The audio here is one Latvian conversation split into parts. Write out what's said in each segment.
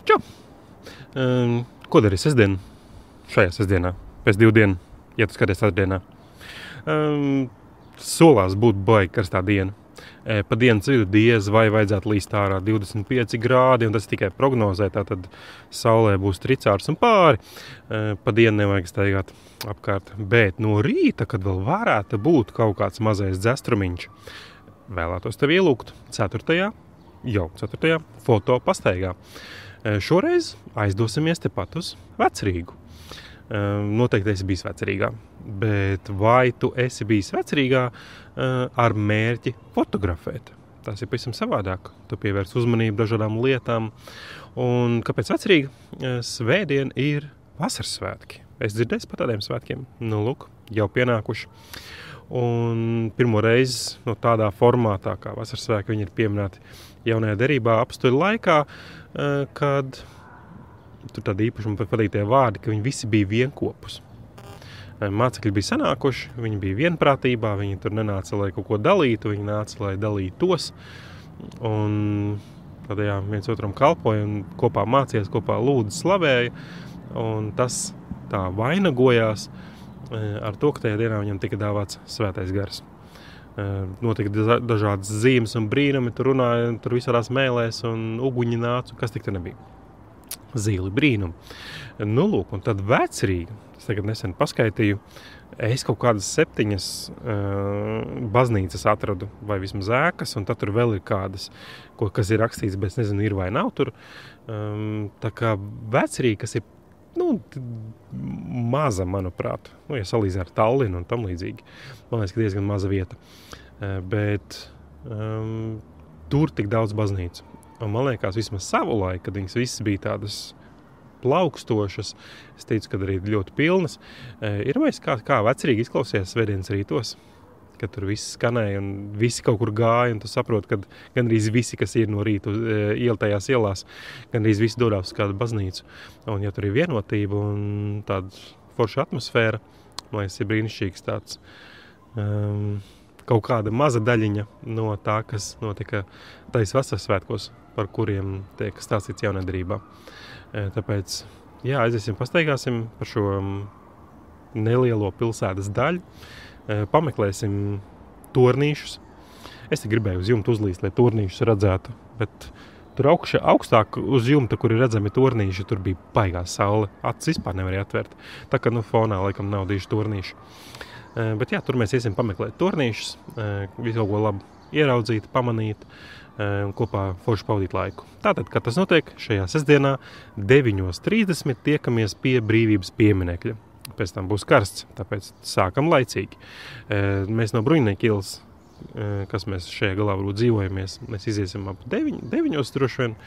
Čau! Ko dari sestdien? Šajā sestdienā, pēc 2 dienu, ja tu skaties sestdienā. Solās būt baigi karstā diena. Pa dienas vidu diez vai vajadzētu līst ārā 25 grādi, un tas tikai prognozē, tātad saulē būs tricārs un pāri. Pa dienu nevajag staigāt apkārt, bet no rīta, kad vēl varētu būt kaut kāds mazais dzestrumiņš, vēlētos tev ielūgt 4. foto pastaigā. Šoreiz aizdosimies tepat uz Vecrīgu. Noteikti esi bijis Vecrīgā, bet vai tu esi bijis Vecrīgā ar mērķi fotografēt? Tas ir pavisam savādāk. Tu pievērs uzmanību dažādām lietām. Un kāpēc Vecrīga? Svētdien ir vasaras svētki. Es dzirdēju par tādiem svētkiem. Nu, lūk, jau pienākuši. Un pirmo reizi tādā formātā, kā vasaras svētki, viņi ir pieminēti jaunajā derībā apstuļu laikā, kad tur tādi īpašumi pateiktie vārdi, ka viņi visi bija vienkopus. Mācekļi bija sanākuši, viņi bija vienprātībā, viņi tur nenāca, lai kaut ko dalītu, viņi nāca, lai dalītos. Un tad viens otram kalpoja un kopā mācījās, kopā lūdza, slavēja. Un tas tā vainagojās ar to, ka tajā dienā viņam tika dāvāts svētais gars. Notika dažādas zīmes un brīnumi, tur runāja, tur visādās mēlēs un uguņi nāca, kas tik te nebija. Zīli brīnumi. Nu, lūk, un tad Vecrīga, es tagad nesen paskaitīju, es kaut kādas 7 baznīcas atradu, vai vismaz ēkas, un tad tur vēl ir kādas, kas ir rakstīts, bet es nezinu, ir vai nav tur. Tā kā Vecrīga, kas ir maza, manuprāt, ja salīdzināt ar Tallinu un tam līdzīgi. Man liekas, ka diezgan maza vieta. Bet tur tik daudz baznīcu. Un man liekas, vismaz savu laiku, kad viņas visas bija tādas plaukstošas, es teicu, kad arī ļoti pilnas. Ir vai kā Vecrīga izklausījās svētdienas rītos, kad tur viss skanēja un visi kaut kur gāja, un tu saproti, ka gandrīz visi, kas ir no rīta ieltajās ielās, gandrīz visi dodās uz kādu baznīcu. Un ja tur ir vienotība un tāda forša atmosfēra, man liekas, ir brīnišķīgs tāds kaut kāda maza daļiņa no tā, kas notika tais vasaras svētkos, par kuriem tiek stāstīts jaunajā derībā. Tāpēc, aiziesim, pastaigāsim par šo nelielo pilsētas daļu, pameklēsim tornīšus. Es te gribēju uz jumta uzlīst, lai tornīšus redzētu, bet tur augstāk uz jumta, kur ir redzami tornīši, tur bija baigā saule. Acis vispār nevarēja atvērt. Tā kā fonā laikam nav diži tornīši. Bet tur mēs iesim pameklēt tornīšus, visu kaut ko labu ieraudzīt, pamanīt un kopā forši pavadīt laiku. Tātad, kad tas notiek šajā sestdienā 9:30 tiekamies pie Brīvības pieminekļa. Pēc tam būs karsts, tāpēc sākam laicīgi. Mēs no Bruņinieku ielas, kas mēs šajā galā varbūt dzīvojamies, mēs iziesim ap 9 droši vien,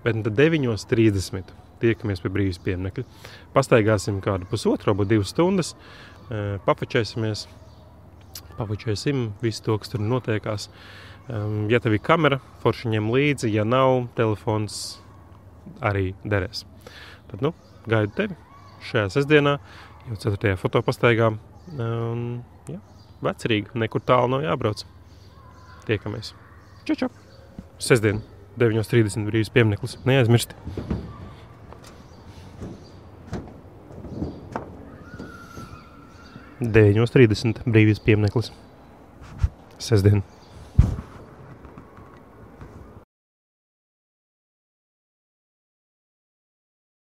bet tad 9:30 tiekamies pie Brīvības pieminekļa. Pastaigāsim kādu 1,5 vai 2 stundas, papačēsimies, visu to, kas tur notiekās. Ja tev ir kamera, forši ņem līdzi, ja nav, telefons arī derēs. Tad, gaidu tevi šajā sestdienā, jau 4. fotopastaigā. Vecrīga, nekur tālu nav jābrauc. Tiekamies. Čau! Sestdien, 9:30 Brīvības piemineklis. Neaizmirsti! Brīvības piemineklis. Sestdien.